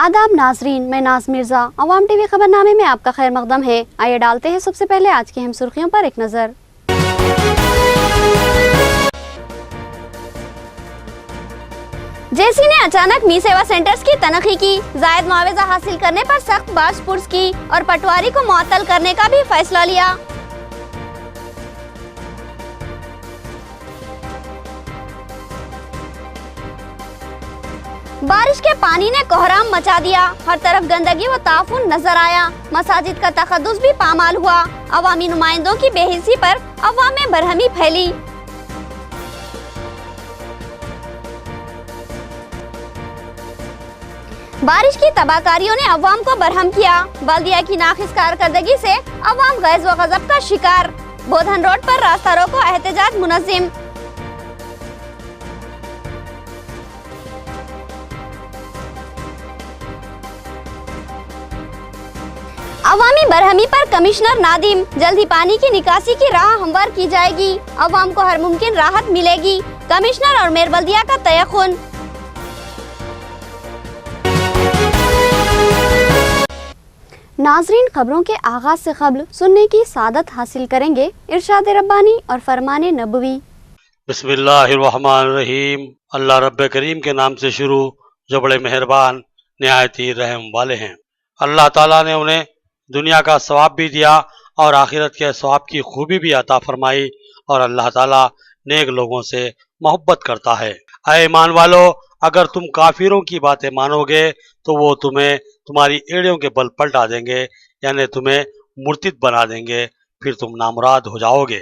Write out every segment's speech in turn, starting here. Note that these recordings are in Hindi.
आदाब नाजरीन, मैं नाज मिर्जा। अवाम टीवी खबरनामे में आपका खैर मकदम है। आइए डालते हैं सबसे पहले आज की अहम सुर्खियों पर एक नजर। जेसी ने अचानक मी सेवा सेंटर्स की तनखी की। जायद मुआवजा हासिल करने पर सख्त बाश पुर्स की और पटवारी को मुअत्तल करने का भी फैसला लिया। बारिश के पानी ने कोहराम मचा दिया। हर तरफ गंदगी व ताफुन नजर आया। मसाजिद का तखद्दुस भी पामाल हुआ। अवामी नुमाइंदों की बेहिसी पर अवाम में बरहमी फैली। बारिश की तबाहकारियों ने अवाम को बरहम किया। बल्दिया की नाखिस कारकर्दगी से अवाम गैज़ व गज़ब का शिकार। बोधन रोड पर रास्ता रोको एहतजाज मुनज़्ज़िम। अवामी बरहमी पर कमिश्नर नादिम। जल्द ही पानी की निकासी की राह हमवार की जाएगी। अवाम को हर मुमकिन राहत मिलेगी। कमिश्नर और मेयर बल्दिया का तयख्खुन। नाजरीन, खबरों के आगाज से कब्ल सुनने की सादत हासिल करेंगे इरशाद रब्बानी और फरमान नबवी। बिस्मिल्लाहिर्रहमानिर्रहीम। अल्लाह रब्बे करीम के नाम से शुरू, जो बड़े मेहरबान निहायत ही रहम वाले हैं। अल्लाह ताला ने उन्हें दुनिया का सवाब भी दिया और आखिरत के सवाब की खूबी भी अता फरमाई, और अल्लाह ताला नेक लोगों से मोहब्बत करता है। ऐ ईमान वालो, अगर तुम काफिरों की बातें मानोगे तो वो तुम्हें तुम्हारी एड़ियों के बल पलटा देंगे, यानी तुम्हें मुर्तिद बना देंगे, फिर तुम नामुराद हो जाओगे।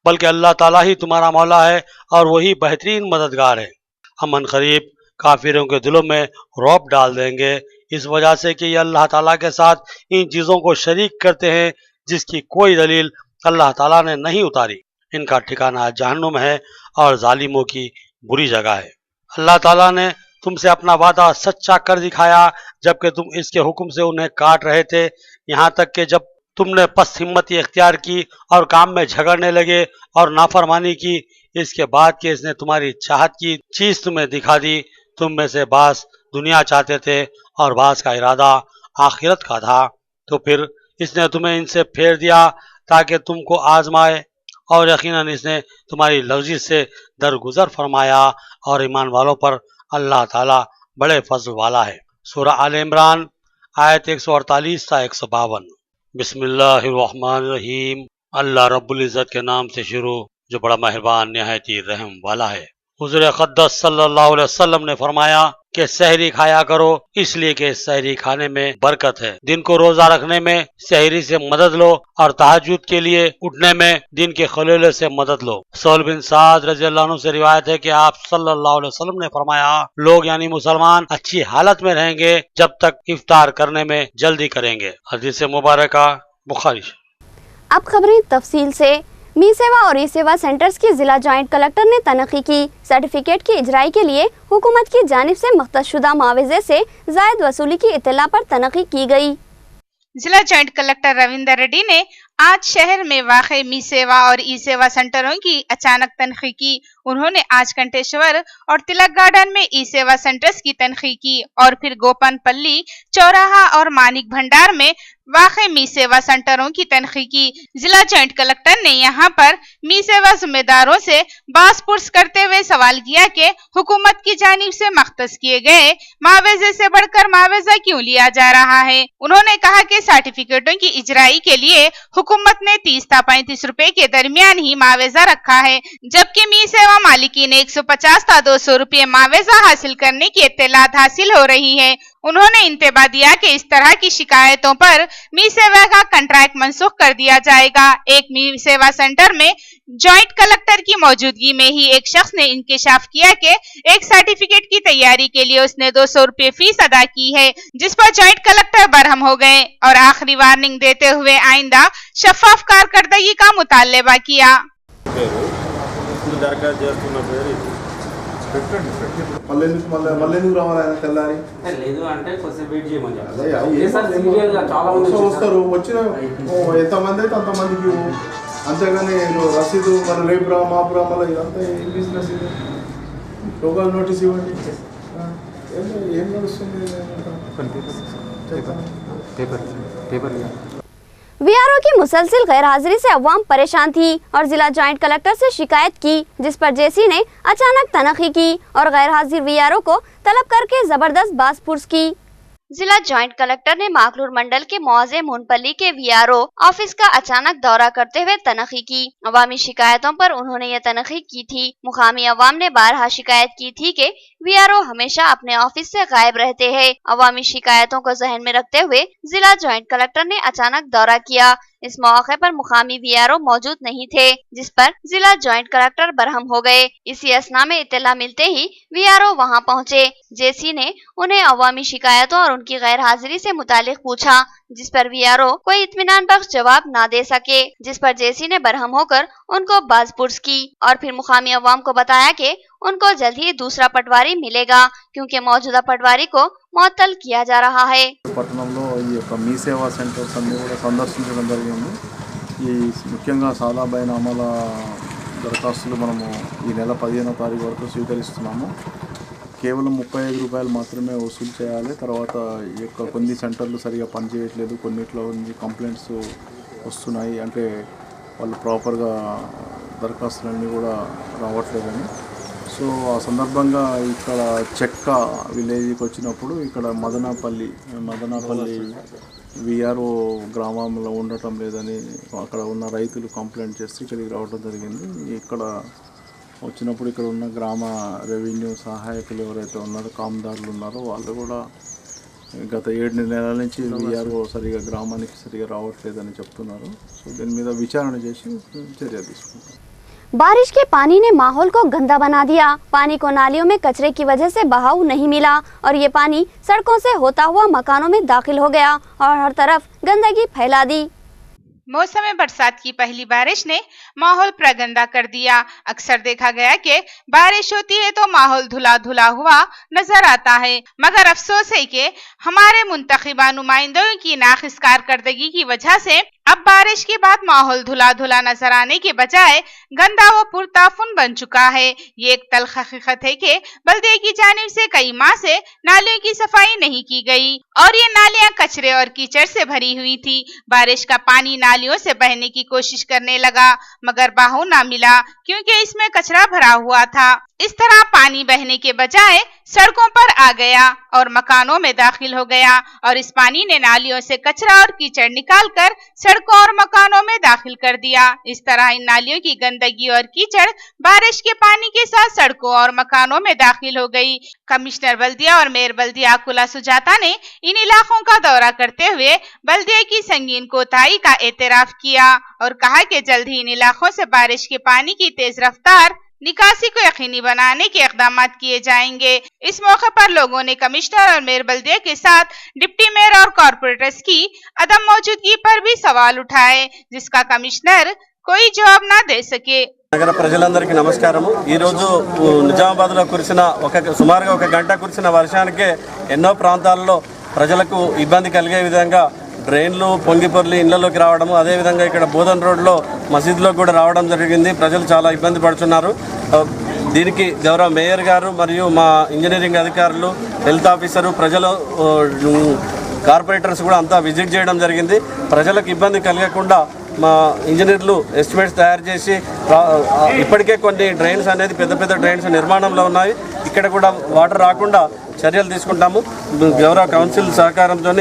बल्कि अल्लाह ताला ही तुम्हारा मौला है और वही बेहतरीन मददगार है। अमन करीब काफिरों के दिलों में रौब डाल देंगे, इस वजह से कि ये अल्लाह ताला के साथ इन चीज़ों को शरीक करते हैं जिसकी कोई दलील अल्लाह ताला ने नहीं उतारी। इनका ठिकाना जहन्नुम है और जालिमों की बुरी जगह है। अल्लाह ताला ने तुमसे अपना वादा सच्चा कर दिखाया, जबकि तुम इसके हुक्म से उन्हें काट रहे थे, यहाँ तक कि जब तुमने पस्त हिम्मती इख्तियार की और काम में झगड़ने लगे और नाफरमानी की, इसके बाद कि इसने तुम्हारी चाहत की चीज़ तुम्हें दिखा दी। तुम में से बास दुनिया चाहते थे और बास का इरादा आखिरत का था, तो फिर इसने तुम्हें इनसे फेर दिया ताकि तुमको आजमाए, और यकीनन इसने तुम्हारी लफ्ज़ी से दरगुजर फरमाया, और ईमान वालों पर अल्लाह ताला बड़े फजल वाला है। सूरह आल इमरान आयत 148 से 152। बिस्मिल्लाहिर्रहमानिर्रहीम। अल्लाह रब्बुल इज़्ज़त के नाम से शुरू, जो बड़ा मेहरबान निहायत ही रहम वाला है। हुज़ूर अक़दस सल्लल्लाहु अलैहि वसल्लम ने फरमाया कि सहरी खाया करो, इसलिए कि सहरी खाने में बरकत है। दिन को रोजा रखने में सहरी से मदद लो, और तहज्जुद के लिए उठने में दिन के खलीले से मदद लो। सहल बिन साद रज़ी अल्लाह अन्हु से रिवायत है कि आप सल्लल्लाहु अलैहि वसल्लम ने फरमाया, लोग यानी मुसलमान अच्छी हालत में रहेंगे जब तक इफ्तार करने में जल्दी करेंगे। हदीस मुबारक बुखारी। अब खबरें तफसील से। मी सेवा और ई सेवा सेंटर्स की जिला जॉइंट कलेक्टर ने तनखी की। सर्टिफिकेट की इजराई के लिए हुकूमत की जानिब से मख्तसशुदा मुआवजे से जायद वसूली की इत्तला पर तनखी की गई। जिला जॉइंट कलेक्टर रविंदर रेड्डी ने आज शहर में वाक़े मी सेवा और ई सेवा सेंटरों की अचानक तनखी की। उन्होंने आज कंटेश्वर और तिलक गार्डन में ई सेवा सेंटर्स की तनखी की और फिर गोपनपल्ली, चौराहा और मानिक भंडार में वाक़े मी सेवा सेंटरों की तनखी की। जिला जॉइंट कलेक्टर ने यहाँ पर मी सेवा जिम्मेदारों से बास पुर्स करते हुए सवाल किया कि हुकूमत की जानिब से मख्तस किए गए मुआवजे से बढ़कर मुआवजा क्यों लिया जा रहा है। उन्होंने कहा कि सर्टिफिकेटों की इजराई के लिए हुकूमत ने 30 से 35 रुपए के दरमियान ही मुआवजा रखा है, जबकि मी सेवा मालिकी ने 150 से 200 रुपये मुआवजा हासिल करने की इत्तलात हासिल हो रही है। उन्होंने इंतबा दिया कि इस तरह की शिकायतों पर मी सेवा का कंट्रैक्ट मनसूख कर दिया जाएगा। एक मी सेवा सेंटर में जॉइंट कलेक्टर की मौजूदगी में ही एक शख्स ने इंकशाफ किया कि एक सर्टिफिकेट की तैयारी के लिए उसने 200 रुपये फीस अदा की है, जिस पर जॉइंट कलेक्टर बरहम हो गए और आखिरी वार्निंग देते हुए आइंदा शफाफ कारकर्दगी का मुतालबा किया। వస్తారు వచ్చిన ఎంతమంది అయితే అంతమందికి అంతేగాని రసీదు మన రేపు రా మాపు రా మళ్ళీ ఇదంతా ఏం బిజినెస్ ఇది లోకల్ నోటీస్ ఇవ్వండి ఏం నడుస్తుంది वीआरओ की मुसलसिल गैरहाजिरी से अवाम परेशान थी और जिला जॉइंट कलेक्टर से शिकायत की, जिस पर जेसी ने अचानक तनखी की और गैरहाजिर वीआरओ को तलब करके जबरदस्त बासपुर्स की। जिला जॉइंट कलेक्टर ने माखलूर मंडल के मौजे मुनपल्ली के वीआरओ ऑफिस का अचानक दौरा करते हुए तनखी की। अवामी शिकायतों पर उन्होंने ये तनखी की थी। मुकामी अवाम ने बारहा शिकायत की थी कि वीआरओ हमेशा अपने ऑफिस से गायब रहते हैं। अवामी शिकायतों को जहन में रखते हुए जिला जॉइंट कलेक्टर ने अचानक दौरा किया। इस मौके पर मुकामी वीआरओ मौजूद नहीं थे, जिस पर जिला जॉइंट कलेक्टर बरहम हो गए। इसी असना में इत्तला मिलते ही वीआरओ वहां पहुंचे। जेसी ने उन्हें अवामी शिकायतों और उनकी गैर हाजिरी से मुतालिक पूछा, जिस पर वीआरओ कोई इत्मीनान बख्श जवाब न दे सके, जिस पर जेसी ने बरहम होकर उनको बाजपुर्स की और फिर मुकामी अवाम को बताया कि उनको जल्द ही दूसरा पटवारी मिलेगा, क्योंकि मौजूदा पटवारी को मुअत्तल किया जा रहा है। పట్టణంలో ఈ యొక్క మీ సేవా సెంటర్స్ అన్ని కూడా సందర్శించడం జరిగింది। ఈ ముఖ్యంగా సాదా బైనామాల దరఖాస్తులు మనము ఈ నెల 15వ తారీఖు వరకు స్వీకరిస్తున్నాము। కేవలం 35 రూపాయలు మాత్రమే వసూలు చేయాలి। తర్వాత ఈ యొక్క కొన్ని సెంటర్లు సరిగా పనిచేయట్లేదు, కొన్నిట్లో కంప్లైంట్స్ వస్తున్నాయి, అంటే వాళ్ళు ప్రాపర్గా దరఖాస్తులన్నీ కూడా రావట్లేదని। సో ఆ సందర్భంగా ఇక్కడ చెక్క విలేజ్కి వచ్చినప్పుడు ఇక్కడ మదనాపల్లి విఆర్ఓ గ్రామంలో ఉండటం లేదని అక్కడ ఉన్న రైతులు కంప్లైంట్ చేసి ఇక్కడికి రావడం జరిగింది। ఇక్కడ వచ్చినప్పుడు ఇక్కడ ఉన్న గ్రామ రెవెన్యూ సహాయకులు ఎవరైతే ఉన్నారో కామదారులు ఉన్నారో వాళ్ళు కూడా గత 7 నెలల నుంచి విఆర్ఓ సరిగా గ్రామానికి సరిగా రావట్లేదని చెప్తున్నారు। సో దీని మీద విచారణ చేసి చర్య తీసుకుంటాం। बारिश के पानी ने माहौल को गंदा बना दिया। पानी को नालियों में कचरे की वजह से बहाव नहीं मिला और ये पानी सड़कों से होता हुआ मकानों में दाखिल हो गया और हर तरफ गंदगी फैला दी। मौसम बरसात की पहली बारिश ने माहौल प्रगंदा कर दिया। अक्सर देखा गया कि बारिश होती है तो माहौल धुला धुला हुआ नजर आता है, मगर अफसोस है कि हमारे मुंतखबा नुमाइंदों की नाखिस कारकर्दगी की वजह से अब बारिश के बाद माहौल धुला धुला नजर आने के बजाय गंदा व पुरताफुन बन चुका है। ये एक तल्ख हकीकत है कि बल्दिया की जानिब से कई माह से नालियों की सफाई नहीं की गई और ये नालियां कचरे और कीचड़ से भरी हुई थी। बारिश का पानी नालियों से बहने की कोशिश करने लगा, मगर बहाव ना मिला क्योंकि इसमें कचरा भरा हुआ था। इस तरह पानी बहने के बजाय सड़कों पर आ गया और मकानों में दाखिल हो गया और इस पानी ने नालियों से कचरा और कीचड़ निकालकर सड़कों और मकानों में दाखिल कर दिया। इस तरह इन नालियों की गंदगी और कीचड़ बारिश के पानी के साथ सड़कों और मकानों में दाखिल हो गई। कमिश्नर बल्दिया और मेयर बल्दिया अकुला सुजाता ने इन इलाकों का दौरा करते हुए बल्दिया की संगीन कोताही का एतराफ किया और कहा कि जल्द ही इन इलाकों से बारिश के पानी की तेज रफ्तार निकासी को यकीनी बनाने के इक़दाम किए जाएंगे। इस मौके पर लोगों ने कमिश्नर और मेयर बल्दिया के साथ डिप्टी मेयर और कॉर्पोरेटर्स की अदम मौजूदगी पर भी सवाल उठाए, जिसका कमिश्नर कोई जवाब न दे सके। నగర ప్రజలందరికీ నమస్కారము। ఈ రోజు నిజామాబాద్లో కురిసిన సుమారుగా 1 గంట కురిసిన వర్షానికి ఎన్నో ప్రాంతాల్లో ప్రజలకు ఇబ్బంది కలిగే విధంగా డ్రైన్లు పొంగిపొర్లి ఇళ్లలోకి రావడము, అదేవిధంగా ఇక్కడ బోధన్ రోడ్లో మసీదులో కూడా రావడం జరిగింది। ప్రజలు చాలా ఇబ్బంది పడుతున్నారు। దీనికి గౌరవ మేయర్ గారు మరియు మా ఇంజనీరింగ్ అధికారులు, హెల్త్ ఆఫీసరు, ప్రజలు, కార్పొరేటర్స్ కూడా అంతా విజిట్ చేయడం జరిగింది। ప్రజలకు ఇబ్బంది కలగకుండా మా ఇంజనీర్లు ఎస్టిమేట్స్ తయారు చేసి ఇప్పటికే కొన్ని డ్రైన్స్ అనేది పెద్ద పెద్ద డ్రైన్స్ నిర్మాణంలో ఉన్నాయి, ఇక్కడ కూడా వాటర్ రాకుండా చర్యలు తీసుకుంటాము। గౌరవ కౌన్సిల్ సహకారంతో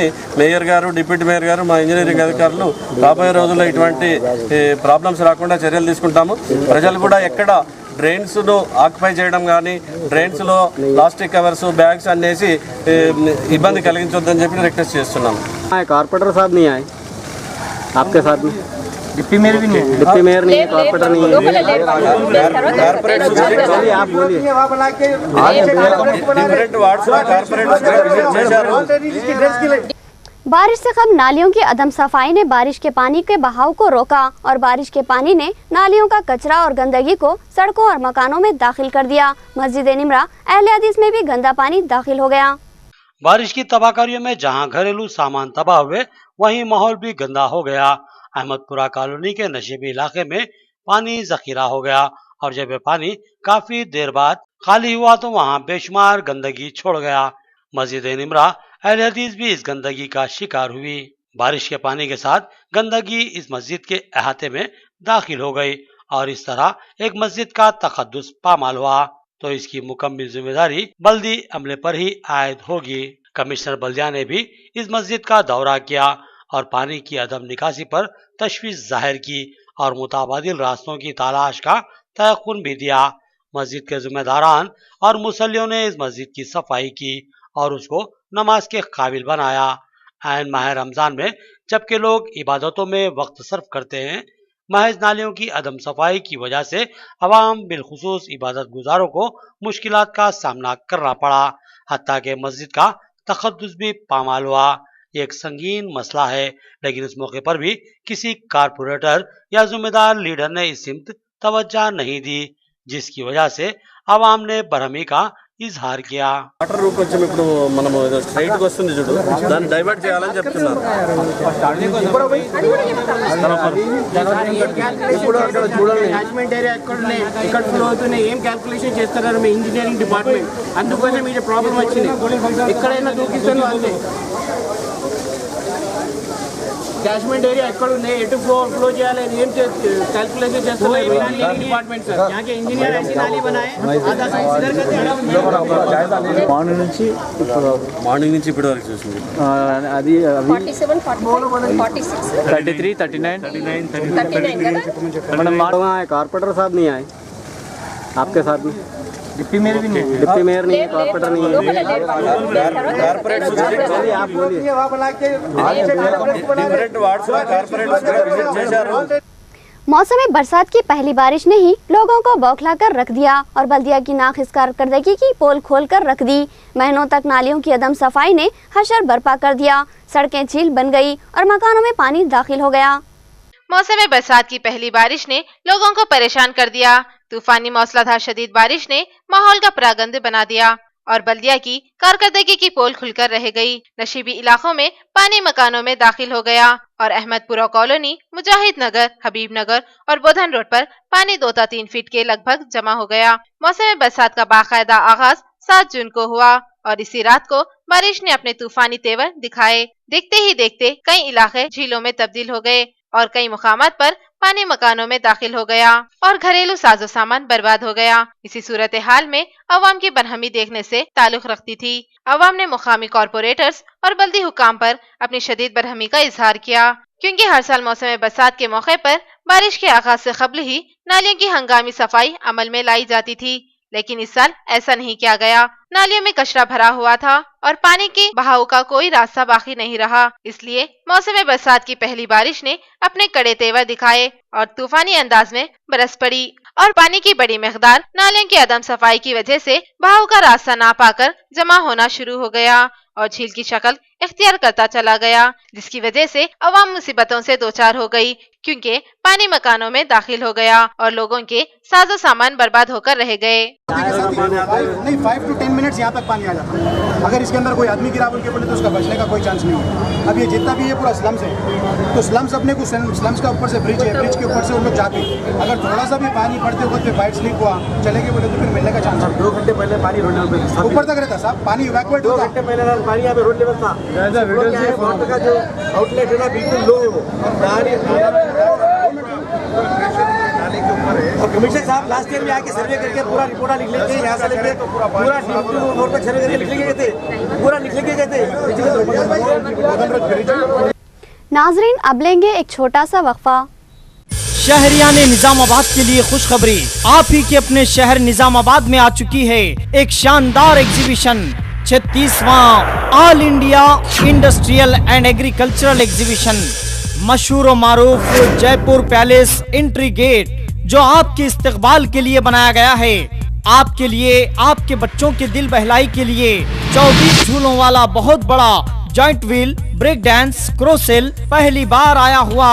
మేయర్ గారు, డిప్యూటీ మేయర్ గారు, మా ఇంజనీరింగ్ అధికారులు రాబోయే రోజుల్లో ఇటువంటి ప్రాబ్లమ్స్ రాకుండా చర్యలు తీసుకుంటాము। ప్రజలు కూడా ఎక్కడ డ్రైన్స్ను ఆక్యుపై చేయడం కానీ డ్రైన్స్లో ప్లాస్టిక్ కవర్స్, బ్యాగ్స్ అనేసి ఇబ్బంది కలిగించొద్దని చెప్పి రిక్వెస్ట్ చేస్తున్నాము। कारपोरेटर साहब नहीं आए आपके साथ में? डिप्टी मेयर भी नहीं है, डिप्टी मेयर नहीं है, कारपोरेटर नहीं है। आप बोलिए। डिफरेंट वार्ड्स में कारपोरेटर्स बारिश से कब नालियों की अदम सफाई ने बारिश के पानी के बहाव को रोका और बारिश के पानी ने नालियों का कचरा और गंदगी को सड़कों और मकानों में दाखिल कर दिया। मस्जिद निमरा अहले हदीस में भी गंदा पानी दाखिल हो गया। बारिश की तबाहकारियों में जहां घरेलू सामान तबाह हुए, वहीं माहौल भी गंदा हो गया। अहमदपुरा कॉलोनी के नशीबी इलाके में पानी जखीरा हो गया और जब ये पानी काफी देर बाद खाली हुआ तो वहां बेशुमार गंदगी छोड़ गया। मस्जिद निमरा अहले हदीस भी इस गंदगी का शिकार हुई। बारिश के पानी के साथ गंदगी इस मस्जिद के अहाते में दाखिल हो गई और इस तरह एक मस्जिद का तकद्दुस पामाल हुआ तो इसकी मुकम्मल जिम्मेदारी बल्दी अमले पर ही आयद होगी। कमिश्नर बल्दिया ने भी इस मस्जिद का दौरा किया और पानी की अदम निकासी पर तशवीश जाहिर की और मुताबादिल रास्तों की तलाश का तयकुन भी दिया। मस्जिद के जिम्मेदारान और मुसल्लियों ने इस मस्जिद की सफाई की और उसको नमाज के काबिल बनाया। ऐन माह रमजान में जबकि लोग इबादतों में वक्त सर्फ करते हैं, महज नालियों की अदम सफाई की वजह से अवाम बिलखुसूस इबादत गुजारों को मुश्किलात का सामना करना पड़ा, हत्ता कि मस्जिद का तकद्दुस भी पामाल हुआ। ये एक संगीन मसला है, लेकिन इस मौके पर भी किसी कारपोरेटर या जिम्मेदार लीडर ने इस सिमत तवज्जो नहीं दी, जिसकी वजह से अवाम ने बरहमी का इजहार किया। వాటర్ కొంచెం ఇప్పుడు మనము స్ట్రైట్ గా వస్తుంది చూడు, దాన్ని డైవర్ట్ చేయాలని చెప్తున్నారు। ఇప్పుడు అక్కడ చూడండి క్యాచ్మెంట్ ఏరియా ఎక్కడ ఫ్లో అవుతున్నాయి, ఏం క్యాల్కులేషన్ చేస్తున్నారు మీ ఇంజనీరింగ్ డిపార్ట్మెంట్, అందుకోసం ఇది ప్రాబ్లం వచ్చింది। ఎక్కడైనా దూకిస్తాను అంతే, कैचमेंट एरिया एटू फ्लो చేయాలని ఏం कैलकुलेशन చేస్తున్నారు इंजीनियरिंग डिपार्टमेंट सर। यहाँ के इंजीनियर ऐसी नाली बनाए आधा इधर करते మార్నింగ్ నుంచి ఇప్పటి వరకు చూసింది అది 47 46 33 39 मैडम वहाँ कारपोरेटर साहब नहीं आए आपके साथ में? डिप्टी मेयर भी नहीं, डिप्टी मेयर नहीं है, कारपोरेटर नहीं है। आप बोलिए। मौसम बरसात की पहली बारिश ने ही लोगों को बौखला कर रख दिया और बल्दिया की नाखिस कारकर्दगी की पोल खोल कर रख दी। महीनों तक नालियों की अदम सफाई ने हशर बर्पा कर दिया, सड़कें झील बन गई और मकानों में पानी दाखिल हो गया। मौसम बरसात की पहली बारिश ने लोगों को परेशान कर दिया। तूफानी मौसलाधार शदीद बारिश ने माहौल का परागंद बना दिया और बल्दिया की कारकर्दगी की पोल खुलकर रह गई। नशीबी इलाकों में पानी मकानों में दाखिल हो गया और अहमदपुरा कॉलोनी, मुजाहिद नगर, हबीब नगर और बोधन रोड पर पानी 2 से 3 फीट के लगभग जमा हो गया। मौसम बरसात का बाकायदा आगाज 7 जून को हुआ और इसी रात को बारिश ने अपने तूफानी तेवर दिखाए। देखते ही देखते कई इलाके झीलों में तब्दील हो गए और कई मुकामात पर पानी मकानों में दाखिल हो गया और घरेलू साजो सामान बर्बाद हो गया। इसी सूरत हाल में अवाम की बरहमी देखने से ताल्लुक रखती थी। अवाम ने मुकामी कॉरपोरेटर्स और बल्दी हुकाम पर अपनी शदीद बरहमी का इजहार किया, क्योंकि हर साल मौसम बरसात के मौके पर बारिश के आगाज से कबल ही नालियों की हंगामी सफाई अमल में लाई जाती थी, लेकिन इस साल ऐसा नहीं किया गया। नालियों में कचरा भरा हुआ था और पानी के बहाव का कोई रास्ता बाकी नहीं रहा। इसलिए मौसम बरसात की पहली बारिश ने अपने कड़े तेवर दिखाए और तूफानी अंदाज में बरस पड़ी और पानी की बड़ी मकदार नालियों की अदम सफाई की वजह से बहाव का रास्ता ना पाकर जमा होना शुरू हो गया और झील की शक्ल इख्तियार करता चला गया, जिसकी वजह से अवाम मुसीबतों से दोचार हो गई, क्योंकि पानी मकानों में दाखिल हो गया और लोगों के साजो सामान बर्बाद होकर रह गए। नहीं 5 to 10 मिनट्स यहाँ तक पानी आ जाता है। अगर इसके अंदर कोई आदमी गिरा बोल के बोले तो उसका बचने का कोई चांस नहीं है। अब ये जितना भी ये पूरा स्लम्स है, तो स्लम्स अपने को स्लम्स का ऊपर से ब्रिज है, ब्रिज के ऊपर से उन लोग जाते हैं। अगर थोड़ा सा भी पानी पड़ते वक्त बाइट स्लिप हुआ चलेगी बोले तो फिर मिलने का चांस है। 2 घंटे पहले पानी रोड लेवल ऊपर तक रहता साहब, पानी इवैक्यूएट 2 घंटे पहले पानी यहाँ पे रोड लेवल था। वाटर का जो आउटलेट है ना बिल्कुल लो है वो, और कमिश्नर साहब लास्ट ईयर में आके सर्वे करके पूरा रिपोर्ट लिख लेते, यहाँ से लेके पूरा रोड तक सर्वे करके लिख लेके गए थे, पूरा लिख लेके गए थे। नाजरीन, अब लेंगे एक छोटा सा वक्फा। शहरियान निजामाबाद के लिए खुशखबरी, आप ही के अपने शहर निजामाबाद में आ चुकी है एक शानदार एग्जीबिशन, 36वां all India industrial and agricultural exhibition. मशहूर और मारूफ जयपुर पैलेस एंट्री गेट जो आपके इस्तकबाल के लिए बनाया गया है, आपके लिए, आपके बच्चों के दिल बहलाई के लिए 24 झूलों वाला बहुत बड़ा joint wheel break dance carousel पहली बार आया हुआ।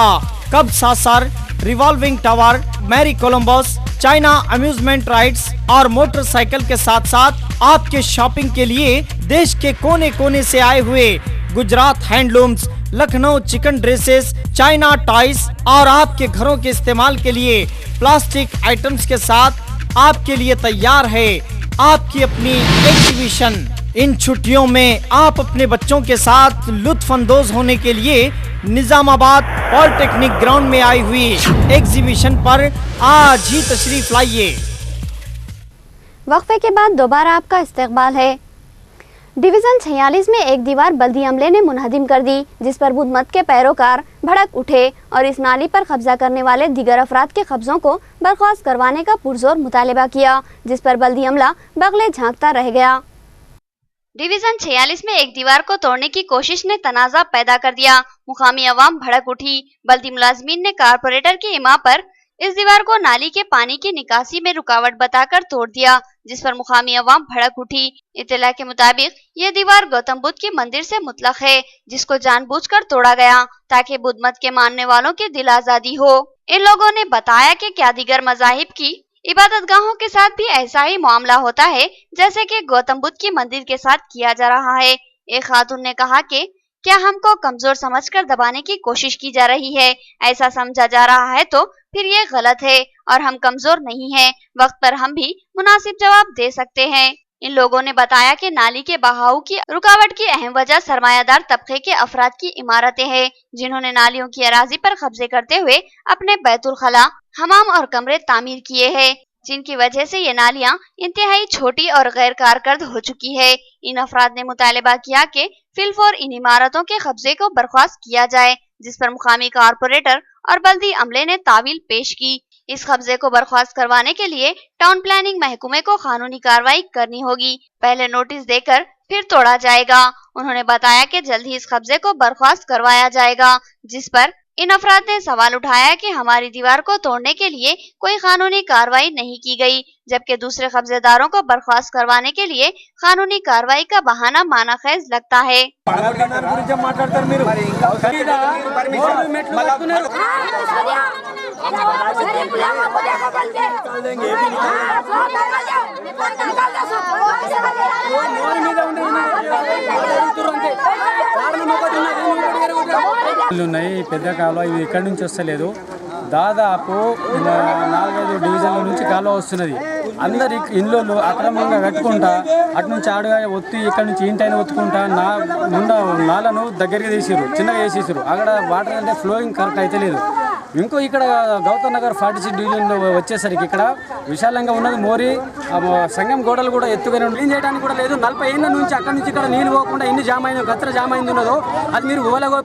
Cup saucer, revolving tower, merry Columbus, China amusement rides और मोटरसाइकिल के साथ साथ आपके शॉपिंग के लिए देश के कोने कोने से आए हुए Gujarat handlooms, Lucknow chicken dresses, China toys और आपके घरों के इस्तेमाल के लिए प्लास्टिक आइटम्स के साथ आपके लिए तैयार है आपकी अपनी एग्जीबिशन इन छुट्टियों में आप अपने बच्चों के साथ लुत्फानंदोज होने के लिए निजामाबाद पॉलिटेक्निक ग्राउंड में आई हुई एग्जीबिशन पर आज ही तशरीफ लाइए। वक्फे के बाद दोबारा आपका इस्तकबाल है। डिवीजन 46 में एक दीवार बल्दी अमले ने मुनहदिम कर दी, जिस पर बुद्ध मत के पैरोकार भड़क उठे और इस नाली पर कब्जा करने वाले दीगर अफराद के कब्जों को बर्खास्त करवाने का पुरजोर मुतालिबा किया, जिस पर बल्दी अमला बगले झांकता रह गया। डिवीजन 46 में एक दीवार को तोड़ने की कोशिश ने तनाज़ा पैदा कर दिया। मुकामी अवाम भड़क उठी। बल्दी मुलाजमीन ने कारपोरेटर की इमा पर इस दीवार को नाली के पानी की निकासी में रुकावट बताकर तोड़ दिया, जिस पर मुकामी अवाम भड़क उठी। इत्तला के मुताबिक ये दीवार गौतम बुद्ध के मंदिर से मुतलक है, जिसको जानबूझकर तोड़ा गया ताकि बुद्ध मत के मानने वालों की दिल आजादी हो। इन लोगों ने बताया कि क्या दीगर मजाहिब की इबादतगाहों के साथ भी ऐसा ही मामला होता है जैसे कि गौतम बुद्ध के मंदिर के साथ किया जा रहा है। एक खातून ने कहा कि क्या हमको कमजोर समझकर दबाने की कोशिश की जा रही है? ऐसा समझा जा रहा है तो फिर ये गलत है और हम कमजोर नहीं हैं। वक्त पर हम भी मुनासिब जवाब दे सकते हैं। इन लोगों ने बताया कि नाली के बहाव की रुकावट की अहम वजह सरमायादार तबके के अफराद की इमारतें हैं, जिन्होंने नालियों की अराजी पर कब्जे करते हुए अपने बैतुल खला, हमाम और कमरे तामीर किए हैं, जिनकी वजह से ये नालियां इंतहाई छोटी और गैर कारकर्द हो चुकी है। इन अफराद ने मुतालिबा किया कि फिलफौर इन इमारतों के कब्जे को बर्खास्त किया जाए, जिस पर मुकामी कारपोरेटर और बल्दी अमले ने तावील पेश की। इस कब्जे को बर्खास्त करवाने के लिए टाउन प्लानिंग महकमे को कानूनी कार्रवाई करनी होगी। पहले नोटिस देकर फिर तोड़ा जाएगा। उन्होंने बताया कि जल्द ही इस कब्जे को बर्खास्त करवाया जाएगा, जिस पर इन अफराद ने सवाल उठाया कि हमारी दीवार को तोड़ने के लिए कोई कानूनी कार्रवाई नहीं की गई, जबकि दूसरे कब्जेदारों को बर्खास्त करवाने के लिए कानूनी कार्रवाई का बहाना मानाखेज लगता है। ఉన్నాయి పెద్ద కాలువ ఇది ఇక్కడి నుంచి వస్తలేదు దాదాపు 4-5 డివిజన్ల నుంచి కాలువ వస్తున్నది అందరి ఇల్లు అక్రమంగా కట్టుకుంటా అటు నుంచి ఆడుగా ఒత్తి ఇక్కడ నుంచి ఇంటైన ఒత్తుకుంటా నాలను దగ్గరికి తీసిరు చిన్నగా వేసేసారు అక్కడ వాటర్ అంటే ఫ్లోయింగ్ కరెక్ట్ అయితే లేదు ఇంకో ఇక్కడ గౌతమ్ నగర్ 46 డివిజన్ వచ్చేసరికి ఇక్కడ విశాలంగా ఉన్నది మోరి సంగం గోడలు కూడా ఎత్తుగానే క్లీన్ చేయడానికి కూడా లేదు 40 ఏళ్ళ నుంచి అక్కడ నుంచి ఇక్కడ నీళ్ళు పోకుండా ఎన్ని జామ్ అయిందో గత్ర జామ్ అయింది ఉన్నదో అది మీరు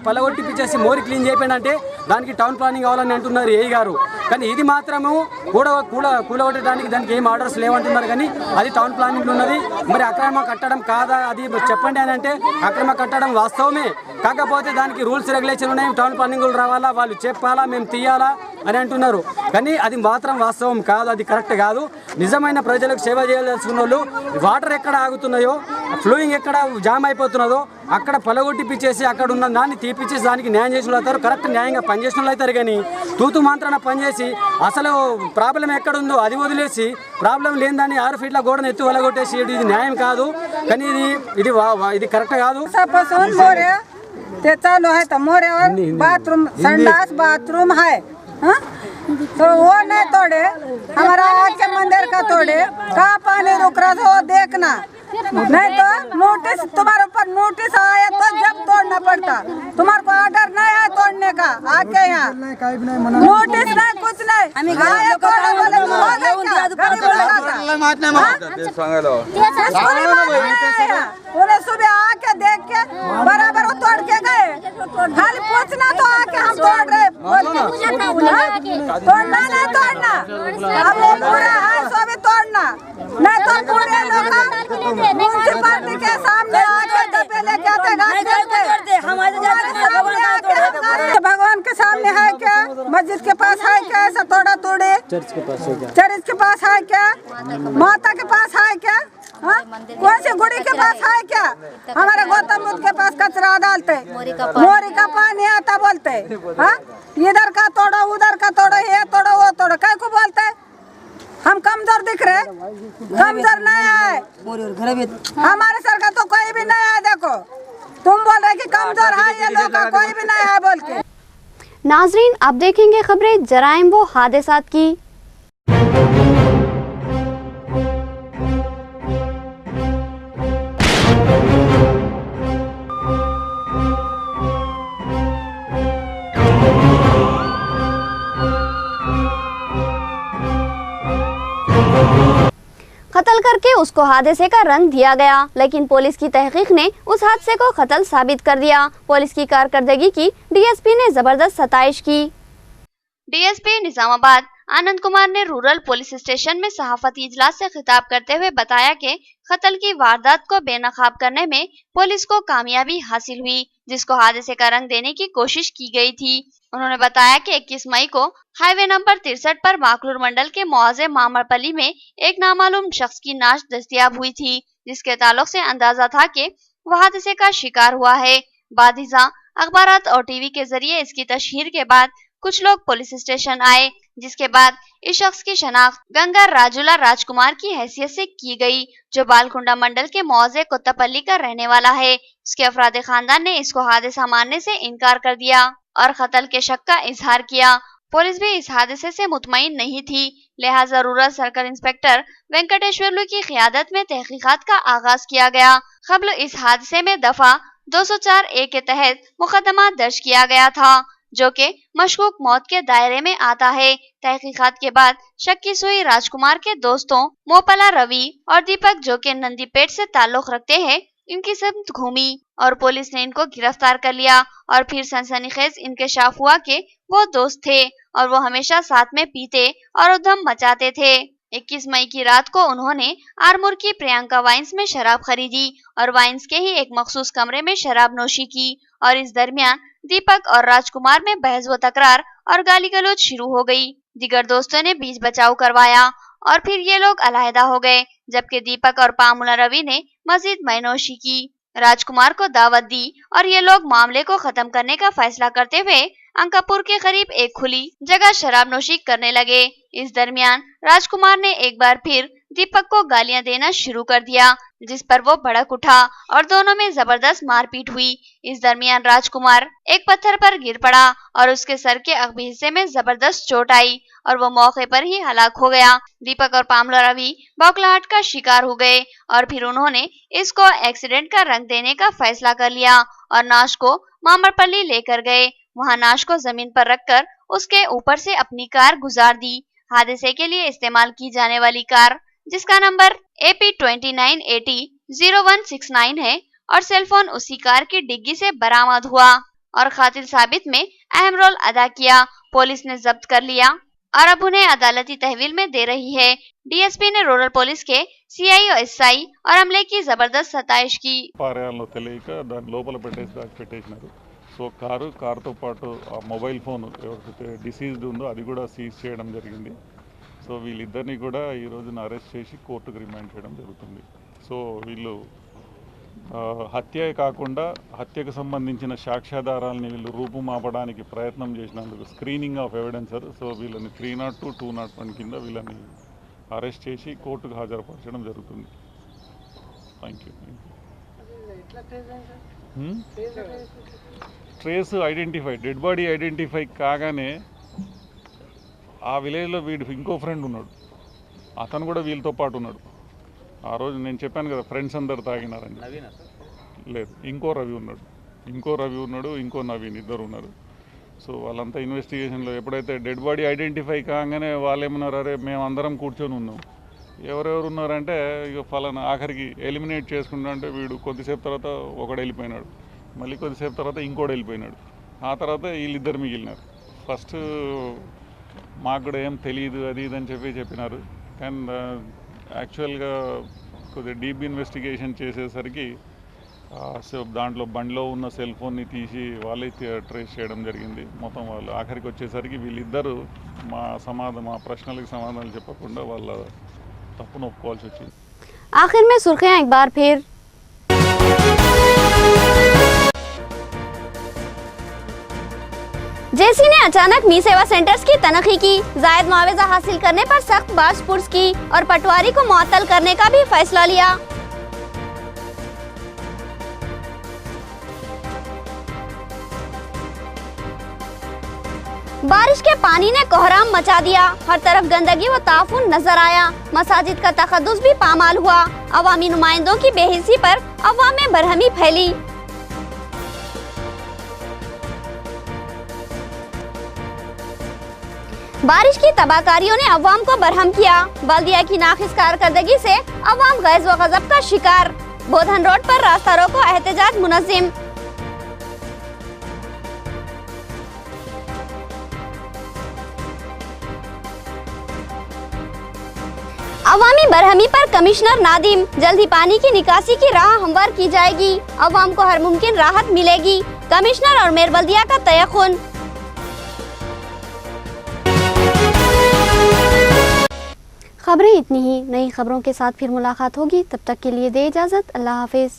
పలగొట్టిపించేసి మోరి క్లీన్ చేయకపోయినంటే దానికి టౌన్ ప్లానింగ్ కావాలని అంటున్నారు ఏ గారు కానీ ఇది మాత్రము కూలగొట్టడానికి దానికి ఏం ఆర్డర్స్ లేవంటున్నారు కానీ అది టౌన్ ప్లానింగ్ ఉన్నది మరి అక్రమ కట్టడం కాదా అది చెప్పండి అని అంటే అక్రమ కట్టడం వాస్తవమే కాకపోతే దానికి రూల్స్ రెగ్యులేషన్ ఉన్నాయి టౌన్ ప్లానింగ్ రావాలా వాళ్ళు చెప్పాలా మేము తీయాలా అని అంటున్నారు కానీ అది మాత్రం వాస్తవం కాదు అది కరెక్ట్ కాదు నిజమైన ప్రజలకు సేవ చేయాల్సిన వాళ్ళు వాటర్ ఎక్కడ ఆగుతున్నాయో ఫ్లోయింగ్ ఎక్కడ జామ్ అయిపోతున్నదో అక్కడ పలగొట్టిపించేసి అక్కడ ఉన్న దాన్ని తీపిచ్చేసి దానికి న్యాయం చేసిన వాళ్ళు అవుతారు కరెక్ట్ న్యాయంగా పనిచేసిన వాళ్ళు అవుతారు కానీ తూతు మాత్రాన పనిచేసి అసలు ప్రాబ్లం ఎక్కడ ఉందో అది వదిలేసి ప్రాబ్లం లేని దాన్ని 6 ఫీట్ల గోడను ఎత్తు వలగొట్టేసి ఇది న్యాయం కాదు కానీ ఇది కరెక్ట్ కాదు ते चालू है तो मोऱ्यावर बाथरूम संडास बाथरूम है तो वो नहीं तोड़े हमारा आके मंदिर का तोड़े कहाँ पानी रुक रहा था वो देखना नहीं तो नोटिस तुम्हारे ऊपर नोटिस आया तो जब तोड़ना पड़ता तुम्हारे को ऑर्डर नहीं है तोड़ने का आके यहाँ नोटिस नहीं कुछ नहीं उन्हें सुबह आके देख के बराबर वो तोड़ के गए खाली पूछना तो आके हम तोड़ रहे तोड़ना नहीं तोड़ना अब वो पूरा है सो भी तोड़ना नहीं तो पूरे लोग म्यूनसिपालिटी के सामने आके डब्बे लेके आते भगवान के सामने है क्या मस्जिद के पास है क्या ऐसा तोड़ा तोड़े चर्च के पास है क्या माता के पास है क्या कौन सी गुड़ी के पास है क्या हमारे गौतम बुद्ध के पास कचरा डालते मोरी का पानी आता बोलते इधर का तोड़ो उधर का तोड़ो ये तोड़ो वो तोड़ो क्या को बोलते हम कमजोर दिख रहे कमजोर नहीं है हमारे सरकार तो कोई भी नहीं है देखो तुम बोल रहे कि कमजोर है ये लोग का कोई भी नहीं है बोल के। नाजरीन अब देखेंगे खबरें जराइम व हादसात की। उसको हादसे का रंग दिया गया, लेकिन पुलिस की तहकीक ने उस हादसे को कत्ल साबित कर दिया। पुलिस की कारकर्दगी की डीएसपी ने जबरदस्त सताइश की। डीएसपी निजामाबाद आनंद कुमार ने रूरल पुलिस स्टेशन में सहाफती इजलास से खिताब करते हुए बताया कि कत्ल की वारदात को बेनकाब करने में पुलिस को कामयाबी हासिल हुई, जिसको हादसे का रंग देने की कोशिश की गई थी। उन्होंने बताया कि 21 मई को हाईवे नंबर 63 पर माकलूर मंडल के मुआज़े मामरपल्ली में एक नामालूम शख्स की नाश दस्तयाब हुई थी, जिसके ताल्लुक से अंदाजा था कि वह हादसे का शिकार हुआ है। बादिजा अखबारात और टीवी के जरिए इसकी तशहीर के बाद कुछ लोग पुलिस स्टेशन आए, जिसके बाद इस शख्स की शनाख्त गंगा राजुला राजकुमार की हैसियत से की गई, जो बालकुंडा मंडल के मुआज़े कोत्तापल्ली का रहने वाला है। इसके अफराद खानदान ने इसको हादसा मानने से इनकार कर दिया और कत्ल के शक का इजहार किया। पुलिस भी इस हादसे से मुतमईन नहीं थी, लिहाजा रूरल सर्कल इंस्पेक्टर वेंकटेश्वरलू की क़ियादत में तहकीकात का आगाज किया गया। कबल इस हादसे में दफा 204A के तहत मुकदमा दर्ज किया गया था, जो कि मशकूक मौत के दायरे में आता है। तहकीकात के बाद शक्की सुई राजकुमार के दोस्तों मोपला रवि और दीपक, जो कि नंदीपेट से ताल्लुक रखते हैं, इनकी समत घूमी और पुलिस ने इनको गिरफ्तार कर लिया। और फिर सनसनीखेज इंकशाफ हुआ कि वो दोस्त थे और वो हमेशा साथ में पीते और उधम मचाते थे। 21 मई की रात को उन्होंने आरमूर की प्रियंका वाइन्स में शराब खरीदी और वाइन्स के ही एक मखसूस कमरे में शराब नोशी की और इस दरमियान दीपक और राजकुमार में बहस व तकरार और गाली गलौज शुरू हो गई। दीगर दोस्तों ने बीच बचाव करवाया और फिर ये लोग अलहदा हो गए, जबकि दीपक और पामुला रवि ने मजीद मैनोशी की। राजकुमार को दावत दी और ये लोग मामले को खत्म करने का फैसला करते हुए अंकापुर के करीब एक खुली जगह शराब नोशी करने लगे। इस दरमियान राजकुमार ने एक बार फिर दीपक को गालियां देना शुरू कर दिया, जिस पर वो भड़क उठा और दोनों में जबरदस्त मारपीट हुई। इस दरमियान राजकुमार एक पत्थर पर गिर पड़ा और उसके सर के अगबी हिस्से में जबरदस्त चोट आई और वो मौके पर ही हलाक हो गया। दीपक और पामला रवि बौखलाहट का शिकार हो गए और फिर उन्होंने इसको एक्सीडेंट का रंग देने का फैसला कर लिया और नाश को मामरपल्ली लेकर गए। वहां नाश को जमीन पर रखकर उसके ऊपर से अपनी कार गुजार दी। हादसे के लिए इस्तेमाल की जाने वाली कार, जिसका नंबर AP29800169 है, और सेलफोन उसी कार की डिग्गी से बरामद हुआ और कातिल साबित में अहम रोल अदा किया। पुलिस ने जब्त कर लिया और अब उन्हें अदालती तहवील में दे रही है। डीएसपी ने रूरल पुलिस के CI और SI और अमले की जबरदस्त सताइश की। సో కారుతో పాటు ఆ మొబైల్ ఫోన్ ఎవరికైతే డిసీజ్డ్ ఉందో అది కూడా సీజ్ చేయడం జరిగింది. సో వీళ్ళిద్దరిని కూడా ఈ రోజున అరెస్ట్ చేసి కోర్టుకు రిమాండ్ చేయడం జరుగుతుంది. సో వీళ్ళు హత్య కాకుండా హత్యకు సంబంధించిన సాక్ష్యాధారాలని వీళ్ళు రూపుమాపడానికి ప్రయత్నం చేసినందుకు స్క్రీనింగ్ ఆఫ్ ఎవిడెన్సర్, సో వీళ్ళని 302, 201 కింద వీళ్ళని అరెస్ట్ చేసి కోర్టుకు హాజరుపరచడం జరుగుతుంది. Thank you. Trace identify, dead body identify కాగానే ఆ విలేజ్లో వీడి ఇంకో ఫ్రెండ్ ఉన్నాడు, అతను కూడా వీళ్ళతో పాటు ఉన్నాడు. ఆ రోజు నేను చెప్పాను కదా ఫ్రెండ్స్ అందరు తాగినారని. లేదు, ఇంకో రవి ఉన్నాడు, ఇంకో నవీన్, ఇద్దరు ఉన్నారు. సో వాళ్ళంతా ఇన్వెస్టిగేషన్లో ఎప్పుడైతే డెడ్ బాడీ ఐడెంటిఫై కాగానే వాళ్ళు ఏమన్నారు, అరే మేము అందరం కూర్చొని ఉన్నాం, ఎవరెవరు ఉన్నారంటే ఇక ఫలానా, ఆఖరికి ఎలిమినేట్ చేసుకుంటా అంటే వీడు కొద్దిసేపు తర్వాత ఒకడు వెళ్ళిపోయినాడు, మళ్ళీ కొద్దిసేపు తర్వాత ఇంకోటి వెళ్ళిపోయినాడు, ఆ తర్వాత వీళ్ళిద్దరు మిగిలినారు. ఫస్ట్ మాకు కూడా ఏం తెలియదు అది ఇదని చెప్పినారు. కానీ యాక్చువల్గా కొద్దిగా డీప్ ఇన్వెస్టిగేషన్ చేసేసరికి దాంట్లో బండిలో ఉన్న సెల్ ఫోన్ని తీసి వాళ్ళే ట్రేస్ చేయడం జరిగింది. మొత్తం వాళ్ళు ఆఖరికి వచ్చేసరికి వీళ్ళిద్దరూ మా ప్రశ్నలకు సమాధానాలు చెప్పకుండా వాళ్ళ తప్పును ఒప్పుకోవాల్సి వచ్చింది. आखिर में सुर्खियां एक बार फिर। जेसी ने अचानक मी सेवा सेंटर्स की तनख्ही की, जायद मुआवजा हासिल करने पर सख्त बाज पुर्स की और पटवारी को मुअत्तल करने का भी फैसला लिया। बारिश के पानी ने कोहराम मचा दिया, हर तरफ गंदगी व ताफुन नजर आया। मसाजिद का तखद्दुस भी पामाल हुआ। अवामी नुमाइंदों की बेहिसी पर अवाम में बरहमी फैली। बारिश की तबाहकारियों ने अवाम को बरहम किया। बल्दिया की नाखिस कारकर्दगी से अवाम गैज़ व गज़ब का शिकार। बोधन रोड पर रास्ता रोको एहतजाज मुनज़्ज़म। अवामी बरहमी पर कमिश्नर नादिम, जल्द ही पानी की निकासी की राह हमवार की जाएगी। अवाम को हर मुमकिन राहत मिलेगी। कमिश्नर और मेयर बल्दिया का तयक़ुन। खबरें इतनी ही, नई खबरों के साथ फिर मुलाकात होगी। तब तक के लिए दे इजाज़त। अल्लाह हाफिज़।